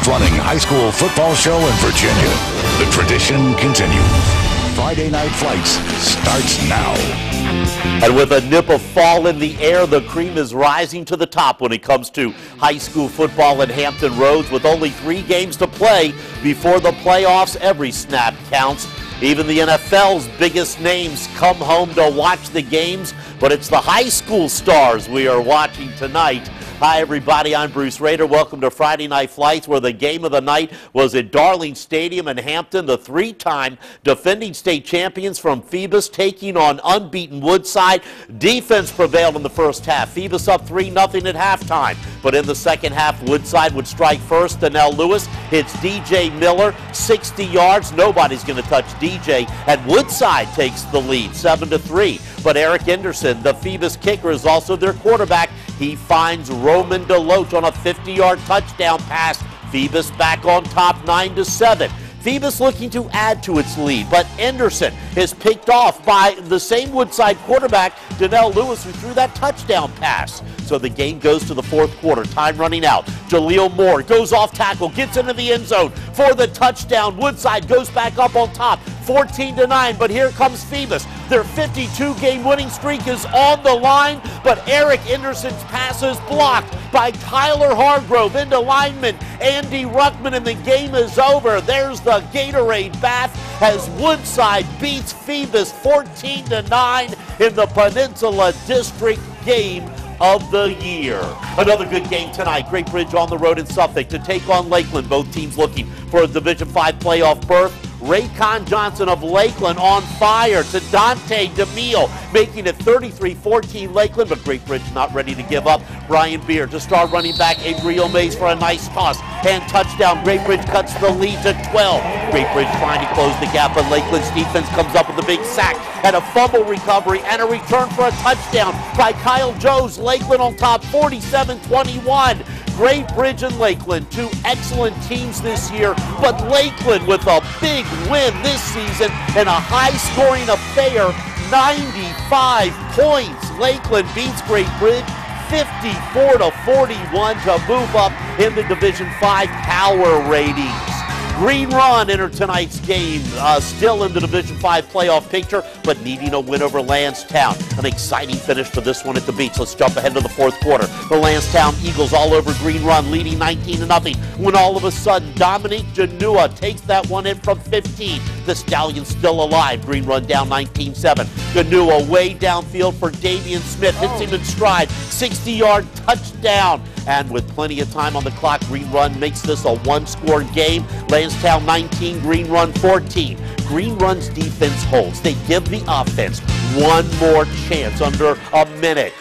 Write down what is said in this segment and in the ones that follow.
longest-running high school football show in Virginia. The tradition continues. Friday Night Flights starts now. And with a nip of fall in the air, the cream is rising to the top when it comes to high school football at Hampton Roads. With only 3 games to play before the playoffs, every snap counts. Even the NFL's biggest names come home to watch the games, but it's the high school stars we are watching tonight. Hi, everybody. I'm Bruce Rader. Welcome to Friday Night Flights, where the game of the night was at Darling Stadium in Hampton. The 3-time defending state champions from Phoebus taking on unbeaten Woodside. Defense prevailed in the first half. Phoebus up 3-0 at halftime. But in the second half, Woodside would strike first. Donnell Lewis hits DJ Miller 60 yards. Nobody's going to touch DJ. And Woodside takes the lead 7-3. But Eric Henderson, the Phoebus kicker, is also their quarterback. He finds Roman DeLoach on a 50-yard touchdown pass. Phoebus back on top 9-7. Phoebus looking to add to its lead, but Henderson is picked off by the same Woodside quarterback, Donnell Lewis, who threw that touchdown pass. So the game goes to the fourth quarter. Time running out. Jaleel Moore goes off tackle, gets into the end zone for the touchdown. Woodside goes back up on top, 14-9, but here comes Phoebus. Their 52-game winning streak is on the line, but Eric Henderson's pass is blocked by Tyler Hargrove into lineman Andy Ruckman, and the game is over. There's the Gatorade bath as Woodside beats Phoebus 14-9 in the Peninsula District game of the year. Another good game tonight. Great Bridge on the road in Suffolk to take on Lakeland. Both teams looking for a Division V playoff berth. Raycon Johnson of Lakeland on fire to Dante DeMille, making it 33-14 Lakeland, but Great Bridge not ready to give up. Brian Beard to star running back Adriel Mays for a nice toss and touchdown. Great Bridge cuts the lead to 12. Great Bridge trying to close the gap, but Lakeland's defense comes up with a big sack and a fumble recovery and a return for a touchdown by Kyle Joes. Lakeland on top 47-21. Great Bridge and Lakeland, 2 excellent teams this year, but Lakeland with a big win this season in a high-scoring affair, 95 points. Lakeland beats Great Bridge 54-41 to move up in the Division V power ratings. Green Run entered tonight's game, still in the Division V playoff picture, but needing a win over Landstown. An exciting finish for this one at the beach. Let's jump ahead to the fourth quarter. The Landstown Eagles all over Green Run, leading 19-0, when all of a sudden Dominique Janua takes that one in from 15. The Stallions still alive. Green Run down 19-7. Janua way downfield for Damian Smith. Hits him in stride. 60-yard touchdown. And with plenty of time on the clock, Green Run makes this a 1-score game. Landstown 19, Green Run 14. Green Run's defense holds. They give the offense one more chance under a minute.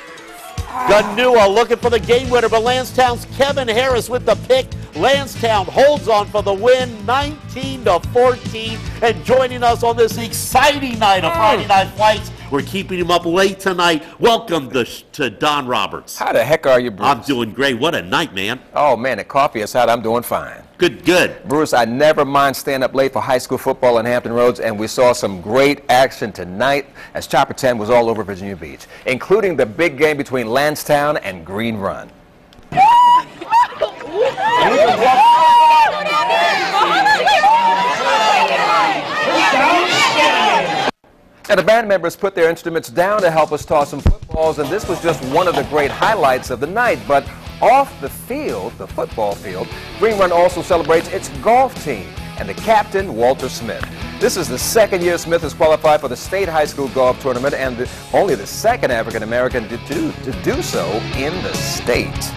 Ganua looking for the game winner, but Landstown's Kevin Harris with the pick. Landstown holds on for the win, 19-14. And joining us on this exciting night of Friday Night Flights, we're keeping him up late tonight. Welcome to Don Roberts. How the heck are you, Bruce? I'm doing great. What a night, man. Oh, man, the coffee is hot. I'm doing fine. Good. Bruce, I never mind staying up late for high school football in Hampton Roads, and we saw some great action tonight as Chopper 10 was all over Virginia Beach, including the big game between Landstown and Green Run. And the band members put their instruments down to help us toss some footballs, and this was just one of the great highlights of the night. But off the field, the football field, Green Run also celebrates its golf team and the captain, Walter Smith. This is the second year Smith has qualified for the state high school golf tournament, and only the second African-American to do so in the state.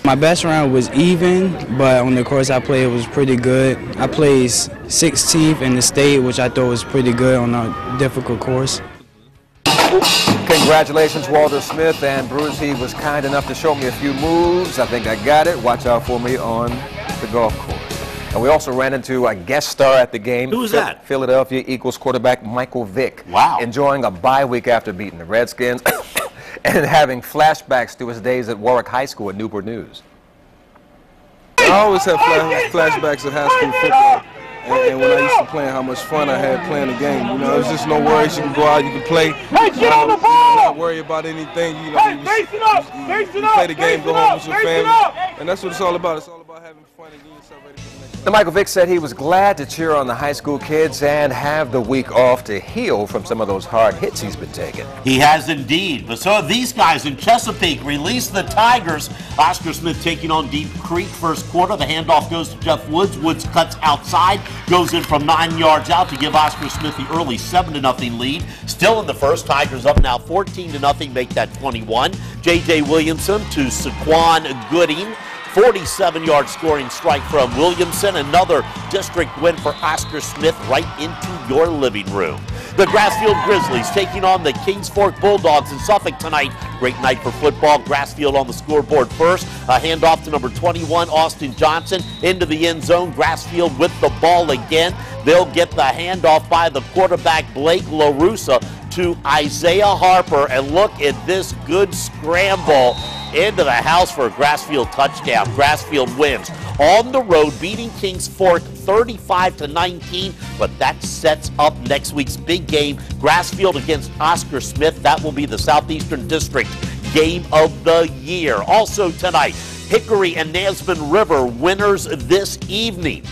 My best round was even, but on the course I played, it was pretty good. I played 16th in the state, which I thought was pretty good on a difficult course. Congratulations, Walter Smith. And Bruce, he was kind enough to show me a few moves. I think I got it. Watch out for me on the golf course. And we also ran into a guest star at the game. Who was that? Philadelphia Eagles quarterback Michael Vick. Wow. Enjoying a bye week after beating the Redskins. And having flashbacks to his days at Warwick High School at Newport News. I always have flashbacks of high school football. And when I used to play, how much fun I had playing the game. You know, there's just no worries. You can go out, you can play. Not worry about anything. You know, you play the game, go home with your family. And that's what it's all about. It's all about out having fun and getting yourself ready for the next Now, Michael Vick said he was glad to cheer on the high school kids and have the week off to heal from some of those hard hits he's been taking. He has indeed. But so have these guys in Chesapeake. Release the Tigers. Oscar Smith taking on Deep Creek first quarter. The handoff goes to Jeff Woods. Woods cuts outside, goes in from 9 yards out to give Oscar Smith the early 7-0 lead. Still in the first. Tigers up now 14-0, make that 21. J.J. Williamson to Saquon Gooding. 47-yard scoring strike from Williamson. Another district win for Oscar Smith right into your living room. The Grassfield Grizzlies taking on the Kings Fork Bulldogs in Suffolk tonight. Great night for football. Grassfield on the scoreboard first. A handoff to number 21, Austin Johnson, into the end zone. Grassfield with the ball again. They'll get the handoff by the quarterback, Blake LaRussa, to Isaiah Harper. And look at this good scramble into the house for a Grassfield touchdown. Grassfield wins on the road, beating Kings Fork 35-19, but that sets up next week's big game, Grassfield against Oscar Smith. That will be the Southeastern District Game of the Year. Also tonight, Hickory and Nesbin River winners this evening.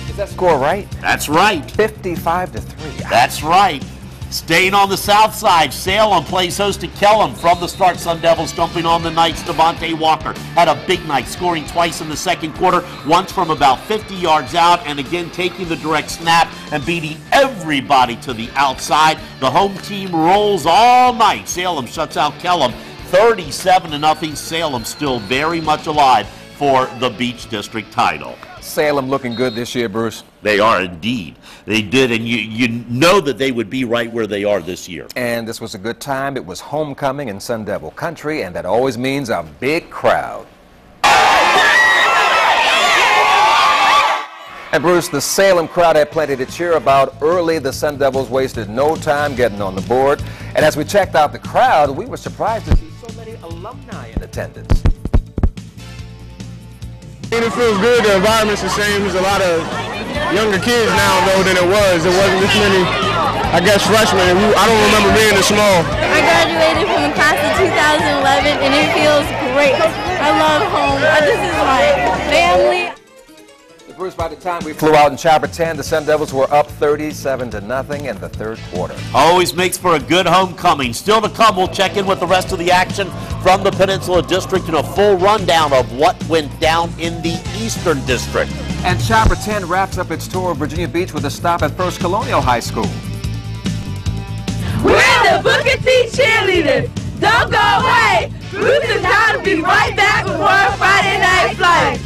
Is that score right? That's right. 55-3. That's right. Staying on the south side, Salem plays host to Kellam. From the start, Sun Devils jumping on the Knights. Devontae Walker had a big night, scoring twice in the second quarter, once from about 50 yards out, and again taking the direct snap and beating everybody to the outside. The home team rolls all night. Salem shuts out Kellam 37-0. Salem still very much alive for the Beach District title. Salem looking good this year, Bruce. They are indeed. They did, and you know that they would be right where they are this year. And this was a good time. It was homecoming in Sun Devil country, and that always means a big crowd. And Bruce, the Salem crowd had plenty to cheer about. Early, the Sun Devils wasted no time getting on the board. And as we checked out the crowd, we were surprised to see so many alumni in attendance. It feels good. The environment's the same. There's a lot of younger kids now, though, than it was. There wasn't this many, I guess, freshmen. I don't remember being this small. I graduated from the class of 2011, and it feels great. I love home. This is my family. Bruce, by the time we flew out in Chapter 10, the Sun Devils were up 37-0 in the third quarter. Always makes for a good homecoming. Still to come, we'll check in with the rest of the action from the Peninsula District and a full rundown of what went down in the Eastern District. And Chapter 10 wraps up its tour of Virginia Beach with a stop at First Colonial High School. We're the Booker T cheerleaders. Don't go away. Bruce and Todd will be right back with more Friday Night Flights.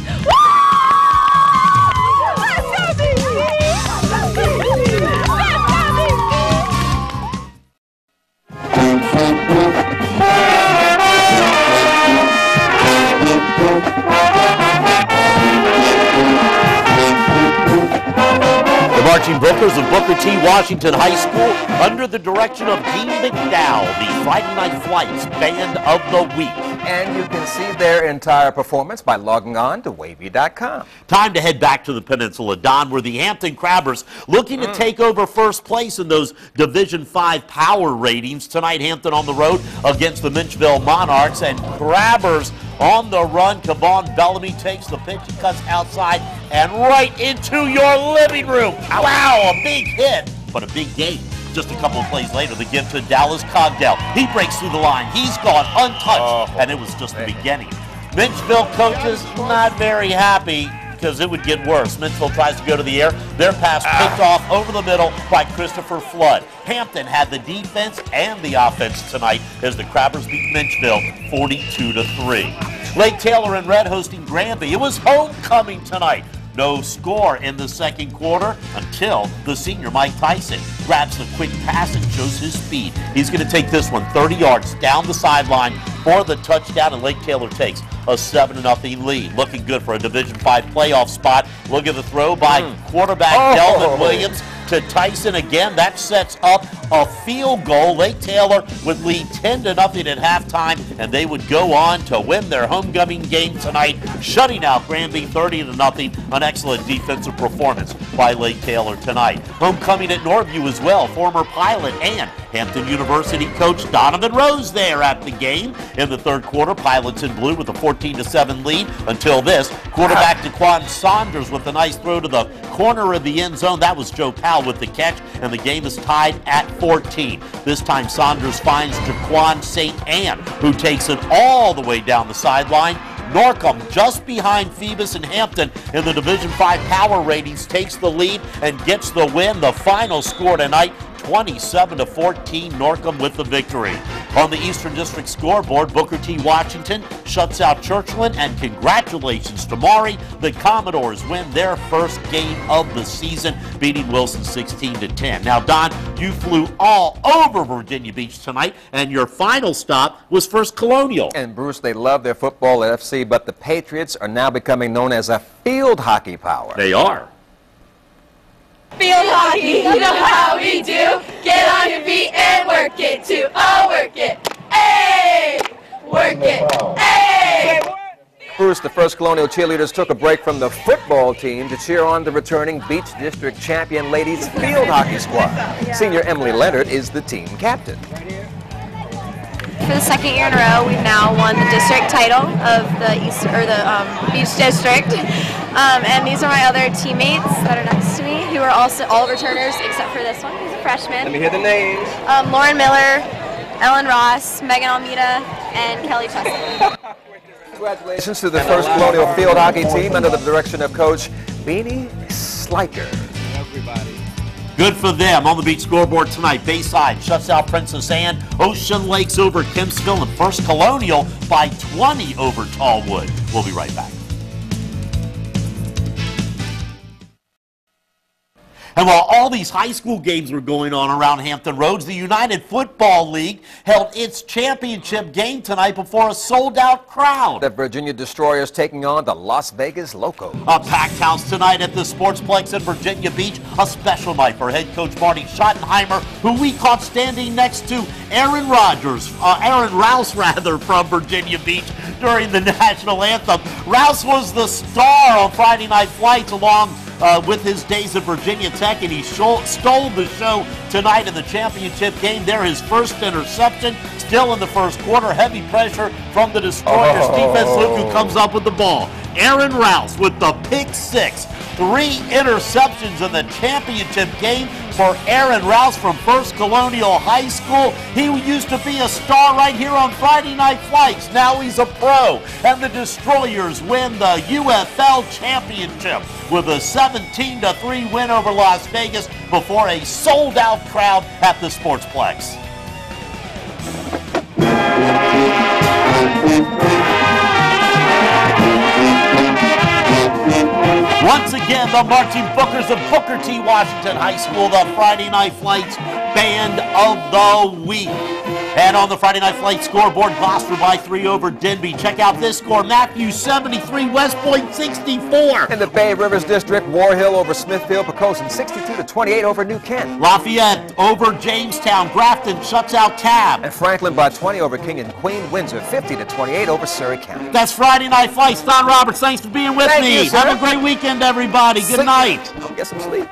The Marching Bookers of Booker T. Washington High School, under the direction of Dean McDowell, the Friday Night Flights Band of the Week. And you can see their entire performance by logging on to wavy.com. Time to head back to the Peninsula, Don, where the Hampton Crabbers looking to take over first place in those Division 5 power ratings. Tonight, Hampton on the road against the Minchville Monarchs, and Crabbers on the run. Kavon Bellamy takes the pitch, he cuts outside and right into your living room. Wow, a big hit, but a big game. Just a couple of plays later, the give to Dallas Cogdell. He breaks through the line. He's gone untouched, and it was just the beginning. Minchville coaches not very happy because it would get worse. Minchville tries to go to the air. Their pass picked off over the middle by Christopher Flood. Hampton had the defense and the offense tonight as the Crabbers beat Minchville 42-3. Lake Taylor and Red hosting Granby. It was homecoming tonight. No score in the second quarter until the senior Mike Tyson grabs the quick pass and shows his speed. He's going to take this one 30 yards down the sideline for the touchdown, and Lake Taylor takes a 7-0 lead. Looking good for a Division 5 playoff spot. Look at the throw by quarterback Delvin Williams to Tyson again. That sets up a field goal. Lake Taylor would lead 10-0 at halftime, and they would go on to win their homecoming game tonight, shutting out Granby 30-0. An excellent defensive performance by Lake Taylor tonight. Homecoming at Norview as well. Former Pilot and Hampton University coach Donovan Rose there at the game. In the third quarter, Pilots in blue with a 14-7 lead. Until this, quarterback Daquan Saunders with a nice throw to the corner of the end zone. That was Joe Powell with the catch, and the game is tied at 14. This time Saunders finds Jaquan St. Anne, who takes it all the way down the sideline. Norcom, just behind Phoebus and Hampton in the Division 5 power ratings, takes the lead and gets the win. The final score tonight, 27-14, Norcom with the victory. On the Eastern District scoreboard, Booker T. Washington shuts out Churchland, and congratulations to Maury. The Commodores win their first game of the season, beating Wilson 16-10. Now, Don, you flew all over Virginia Beach tonight, and your final stop was First Colonial. And Bruce, they love their football at FC, but the Patriots are now becoming known as a field hockey power. They are. Field hockey, you know how we do. Get on your feet and work it too. Oh, work it. Hey! Work it. Hey! Bruce, the First Colonial cheerleaders took a break from the football team to cheer on the returning Beach District champion ladies field hockey squad. Senior Emily Leonard is the team captain. For the second year in a row, we've now won the district title of the Beach District. And these are my other teammates that are next to me, who are also all returners except for this one, who's a freshman. Let me hear the names. Lauren Miller, Ellen Ross, Megan Almeida, and Kelly Chesapeake. Congratulations to the First Colonial field hockey team under the direction of Coach Beanie Sliker. Good for them. On the Beach scoreboard tonight, Bayside shuts out Princess Anne, Ocean Lakes over Kempsville, and First Colonial by 20 over Tallwood. We'll be right back. And while all these high school games were going on around Hampton Roads, the United Football League held its championship game tonight before a sold-out crowd. The Virginia Destroyers taking on the Las Vegas Locos. A packed house tonight at the Sportsplex in Virginia Beach. A special night for head coach Marty Schottenheimer, who we caught standing next to Aaron Rouse from Virginia Beach during the national anthem. Rouse was the star on Friday Night Flights along with his days at Virginia Tech, and he stole the show tonight in the championship game. There, his first interception, still in the first quarter. Heavy pressure from the Destroyers defense. Look who comes up with the ball. Aaron Rouse with the pick six. 3 interceptions in the championship game for Aaron Rouse from First Colonial High School. He used to be a star right here on Friday Night Flights. Now he's a pro. And the Destroyers win the UFL championship with a 17-3 win over Las Vegas before a sold-out crowd at the Sportsplex. Once again, the Marching Bookers of Booker T. Washington High School, the Friday Night Flights Band of the Week. And on the Friday Night Flight scoreboard, Gloucester by 3 over Denby. Check out this score. Matthews 73, West Point 64. In the Bay Rivers District, War Hill over Smithfield, Pocosin 62-28 over New Kent. Lafayette over Jamestown. Grafton shuts out Cab. And Franklin by 20 over King and Queen. Windsor 50-28 over Surrey County. That's Friday Night Flights. Don Roberts, thanks for being with Thank me. you, sir. Have a great weekend, everybody. Good night. I'll get some sleep.